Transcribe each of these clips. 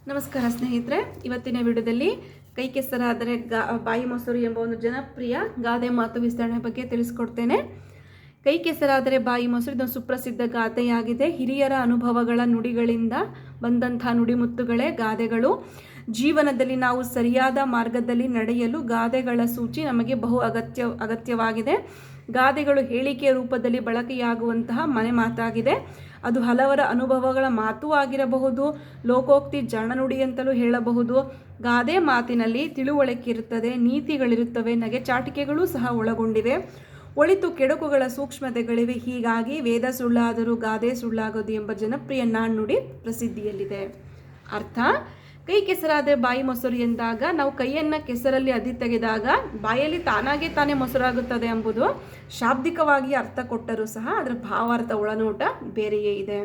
ನಮಸ್ಕಾರ ಸ್ನೇಹಿತರೆ, ಇವತ್ತಿನ ವಿಡಿಯೋದಲ್ಲಿ ಕೈ ಕೆಸರಾದರೆ ಬಾಯಿ ಮೊಸರು ಎಂಬ ಒಂದು ಜನಪ್ರಿಯ ಗಾದೆ ಮಾತು ವಿಸ್ತರಣೆ ಬಗ್ಗೆ ತಿಳಿಸ್ಕೊಡ್ತೇನೆ. ಕೈ ಕೆಸರಾದರೆ ಬಾಯಿ ಮೊಸರು ಇದೊಂದು ಸುಪ್ರಸಿದ್ಧ ಗಾದೆಯಾಗಿದೆ. ಹಿರಿಯರ ಅನುಭವಗಳ ನುಡಿಗಳಿಂದ ಬಂದಂತಹ ನುಡಿಮುತ್ತುಗಳೇ ಗಾದೆಗಳು. ಜೀವನದಲ್ಲಿ ನಾವು ಸರಿಯಾದ ಮಾರ್ಗದಲ್ಲಿ ನಡೆಯಲು ಗಾದೆಗಳ ಸೂಚಿ ನಮಗೆ ಬಹು ಅಗತ್ಯವಾಗಿದೆ. ಗಾದೆಗಳು ಹೇಳಿಕೆಯ ರೂಪದಲ್ಲಿ ಬಳಕೆಯಾಗುವಂತಹ ಮನೆ ಮಾತಾಗಿದೆ. ಅದು ಹಲವರ ಅನುಭವಗಳ ಮಾತು ಆಗಿರಬಹುದು, ಲೋಕೋಕ್ತಿ ಜಾಣನುಡಿ ಅಂತಲೂ ಹೇಳಬಹುದು. ಗಾದೆ ಮಾತಿನಲ್ಲಿ ತಿಳುವಳಿಕೆ ಇರುತ್ತದೆ, ನೀತಿಗಳಿರುತ್ತವೆ, ನಗೆಚಾಟಿಕೆಗಳೂ ಸಹ ಒಳಗೊಂಡಿವೆ. ಒಳಿತು ಕೆಡುಕುಗಳ ಸೂಕ್ಷ್ಮತೆಗಳಿವೆ. ಹೀಗಾಗಿ ವೇದ ಸುಳ್ಳಾದರೂ ಗಾದೆ ಸುಳ್ಳಾಗದು ಎಂಬ ಜನಪ್ರಿಯ ನಾಣ್ಣುಡಿ ಪ್ರಸಿದ್ಧಿಯಲ್ಲಿದೆ. ಅರ್ಥ: ಕೈ ಕೆಸರಾದರೆ ಬಾಯಿ ಮೊಸರು ಎಂದಾಗ ನಾವು ಕೈಯನ್ನು ಕೆಸರಲ್ಲಿ ಅದ್ದಿ ತೆಗೆದಾಗ ಬಾಯಲ್ಲಿ ತಾನೇ ಮೊಸರಾಗುತ್ತದೆ ಎಂಬುದು ಶಾಬ್ದಿಕವಾಗಿ ಅರ್ಥ ಕೊಟ್ಟರೂ ಸಹ ಅದರ ಭಾವಾರ್ಥ ಒಳನೋಟ ಬೇರೆಯೇ ಇದೆ.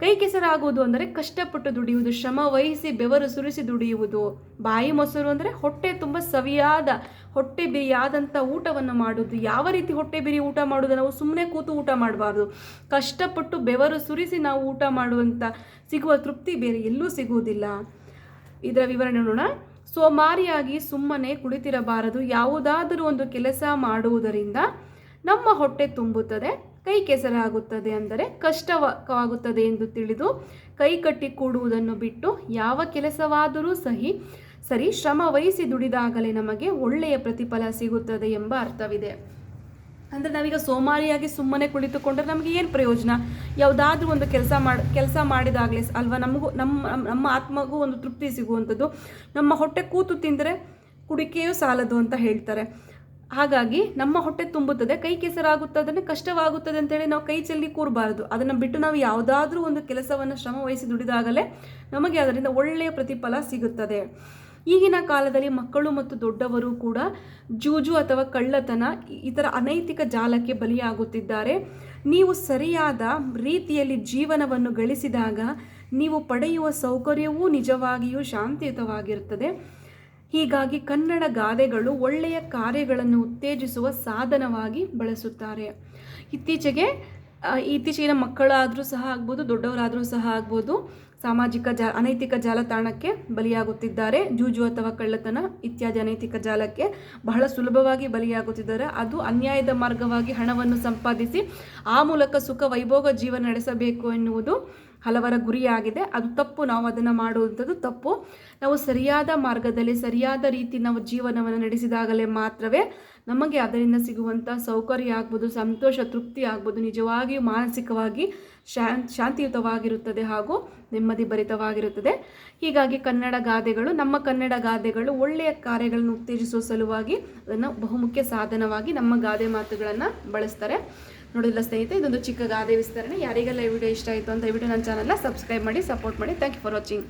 ಕೈ ಕೆಸರಾಗುವುದು ಅಂದರೆ ಕಷ್ಟಪಟ್ಟು ದುಡಿಯುವುದು, ಶ್ರಮ ವಹಿಸಿ ಬೆವರು ಸುರಿಸಿ ದುಡಿಯುವುದು. ಬಾಯಿ ಮೊಸರು ಅಂದರೆ ಹೊಟ್ಟೆ ತುಂಬ ಸವಿಯಾದ ಹೊಟ್ಟೆ ಬಿರಿಯಾದಂಥ ಊಟವನ್ನು ಮಾಡುವುದು. ಯಾವ ರೀತಿ ಹೊಟ್ಟೆ ಬಿರಿ ಊಟ ಮಾಡುವುದು? ನಾವು ಸುಮ್ಮನೆ ಕೂತು ಊಟ ಮಾಡಬಾರ್ದು. ಕಷ್ಟಪಟ್ಟು ಬೆವರು ಸುರಿಸಿ ನಾವು ಊಟ ಮಾಡುವಂಥ ಸಿಗುವ ತೃಪ್ತಿ ಬೇರೆ ಎಲ್ಲೂ ಸಿಗುವುದಿಲ್ಲ. ಇದರ ವಿವರಣೆ ನೋಡೋಣ. ಸೋಮಾರಿಯಾಗಿ ಸುಮ್ಮನೆ ಕುಳಿತಿರಬಾರದು. ಯಾವುದಾದರೂ ಒಂದು ಕೆಲಸ ಮಾಡುವುದರಿಂದ ನಮ್ಮ ಹೊಟ್ಟೆ ತುಂಬುತ್ತದೆ, ಕೈ ಕೆಸರಾಗುತ್ತದೆ ಅಂದರೆ ಕಷ್ಟವಾಗುತ್ತದೆ ಎಂದು ತಿಳಿದು ಕೈ ಕಟ್ಟಿ ಕೂಡುವುದನ್ನು ಬಿಟ್ಟು ಯಾವ ಕೆಲಸವಾದರೂ ಸರಿ ಶ್ರಮ ವಹಿಸಿ ದುಡಿದಾಗಲೇ ನಮಗೆ ಒಳ್ಳೆಯ ಪ್ರತಿಫಲ ಸಿಗುತ್ತದೆ ಎಂಬ ಅರ್ಥವಿದೆ. ಅಂದರೆ ನಾವೀಗ ಸೋಮಾರಿಯಾಗಿ ಸುಮ್ಮನೆ ಕುಳಿತುಕೊಂಡ್ರೆ ನಮಗೆ ಏನು ಪ್ರಯೋಜನ? ಯಾವುದಾದ್ರೂ ಒಂದು ಕೆಲಸ ಮಾಡಿದಾಗಲೇ ಅಲ್ವಾ ನಮ್ಮ ಆತ್ಮಗೂ ಒಂದು ತೃಪ್ತಿ ಸಿಗುವಂಥದ್ದು. ನಮ್ಮ ಹೊಟ್ಟೆ ಕೂತು ತಿಂದರೆ ಕುಡಿಕೆಯೂ ಸಾಲದು ಅಂತ ಹೇಳ್ತಾರೆ. ಹಾಗಾಗಿ ನಮ್ಮ ಹೊಟ್ಟೆ ತುಂಬುತ್ತದೆ, ಕೈ ಕೆಸರಾಗುತ್ತದೆ, ಕಷ್ಟವಾಗುತ್ತದೆ ಅಂತೇಳಿ ನಾವು ಕೈ ಚೆಲ್ಲಿ ಕೂರಬಾರದು. ಅದನ್ನು ಬಿಟ್ಟು ನಾವು ಯಾವುದಾದ್ರೂ ಒಂದು ಕೆಲಸವನ್ನು ಶ್ರಮ ವಹಿಸಿ ದುಡಿದಾಗಲೇ ನಮಗೆ ಅದರಿಂದ ಒಳ್ಳೆಯ ಪ್ರತಿಫಲ ಸಿಗುತ್ತದೆ. ಈಗಿನ ಕಾಲದಲ್ಲಿ ಮಕ್ಕಳು ಮತ್ತು ದೊಡ್ಡವರು ಕೂಡ ಜೂಜು ಅಥವಾ ಕಳ್ಳತನ ಇತರ ಅನೈತಿಕ ಜಾಲಕ್ಕೆ ಬಲಿಯಾಗುತ್ತಿದ್ದಾರೆ. ನೀವು ಸರಿಯಾದ ರೀತಿಯಲ್ಲಿ ಜೀವನವನ್ನು ಗಳಿಸಿದಾಗ ನೀವು ಪಡೆಯುವ ಸೌಕರ್ಯವೂ ನಿಜವಾಗಿಯೂ ಶಾಂತಿಯುತವಾಗಿರುತ್ತದೆ. ಹೀಗಾಗಿ ಕನ್ನಡ ಗಾದೆಗಳು ಒಳ್ಳೆಯ ಕಾರ್ಯಗಳನ್ನು ಉತ್ತೇಜಿಸುವ ಸಾಧನವಾಗಿ ಬಳಸುತ್ತಾರೆ. ಇತ್ತೀಚೆಗಿನ ಮಕ್ಕಳಾದರೂ ಸಹ ಆಗ್ಬೋದು, ದೊಡ್ಡವರಾದರೂ ಸಹ ಆಗ್ಬೋದು, ಅನೈತಿಕ ಜಾಲತಾಣಕ್ಕೆ ಬಲಿಯಾಗುತ್ತಿದ್ದಾರೆ. ಜೂಜು ಅಥವಾ ಕಳ್ಳತನ ಇತ್ಯಾದಿ ಅನೈತಿಕ ಜಾಲಕ್ಕೆ ಬಹಳ ಸುಲಭವಾಗಿ ಬಲಿಯಾಗುತ್ತಿದ್ದಾರೆ. ಅದು ಅನ್ಯಾಯದ ಮಾರ್ಗವಾಗಿ ಹಣವನ್ನು ಸಂಪಾದಿಸಿ ಆ ಮೂಲಕ ಸುಖ ವೈಭೋಗ ಜೀವನ ನಡೆಸಬೇಕು ಎನ್ನುವುದು ಹಲವರ ಗುರಿಯಾಗಿದೆ. ಅದು ತಪ್ಪು. ನಾವು ಅದನ್ನು ಮಾಡುವಂಥದ್ದು ತಪ್ಪು. ನಾವು ಸರಿಯಾದ ಮಾರ್ಗದಲ್ಲಿ ಸರಿಯಾದ ರೀತಿ ನಾವು ಜೀವನವನ್ನು ನಡೆಸಿದಾಗಲೇ ಮಾತ್ರವೇ ನಮಗೆ ಅದರಿಂದ ಸಿಗುವಂಥ ಸೌಕರ್ಯ ಆಗ್ಬೋದು, ಸಂತೋಷ, ತೃಪ್ತಿ ಆಗ್ಬೋದು, ನಿಜವಾಗಿಯೂ ಮಾನಸಿಕವಾಗಿ ಶಾಂತಿಯುತವಾಗಿರುತ್ತದೆ ಹಾಗೂ ನೆಮ್ಮದಿ ಭರಿತವಾಗಿರುತ್ತದೆ. ಹೀಗಾಗಿ ನಮ್ಮ ಕನ್ನಡ ಗಾದೆಗಳು ಒಳ್ಳೆಯ ಕಾರ್ಯಗಳನ್ನು ಉತ್ತೇಜಿಸುವ ಸಲುವಾಗಿ ಅದನ್ನು ಬಹುಮುಖ್ಯ ಸಾಧನವಾಗಿ ನಮ್ಮ ಗಾದೆ ಮಾತುಗಳನ್ನು ಬಳಸ್ತಾರೆ. ನೋಡಿಲ್ಲ ಸ್ನೇಹಿತರೆ, ಇದೊಂದು ಚಿಕ್ಕ ಗಾದೆ ವಿಸ್ತರಣೆ. ಯಾರಿಗೆಲ್ಲ ಈ ವಿಡಿಯೋ ಇಷ್ಟ ಆಯಿತು ಅಂತ ದಯವಿಟ್ಟು ನನ್ನ ಚಾನಲ್ನ ಸಬ್ಸ್ಕ್ರೈಬ್ ಮಾಡಿ, ಸಪೋರ್ಟ್ ಮಾಡಿ. Thank you for watching.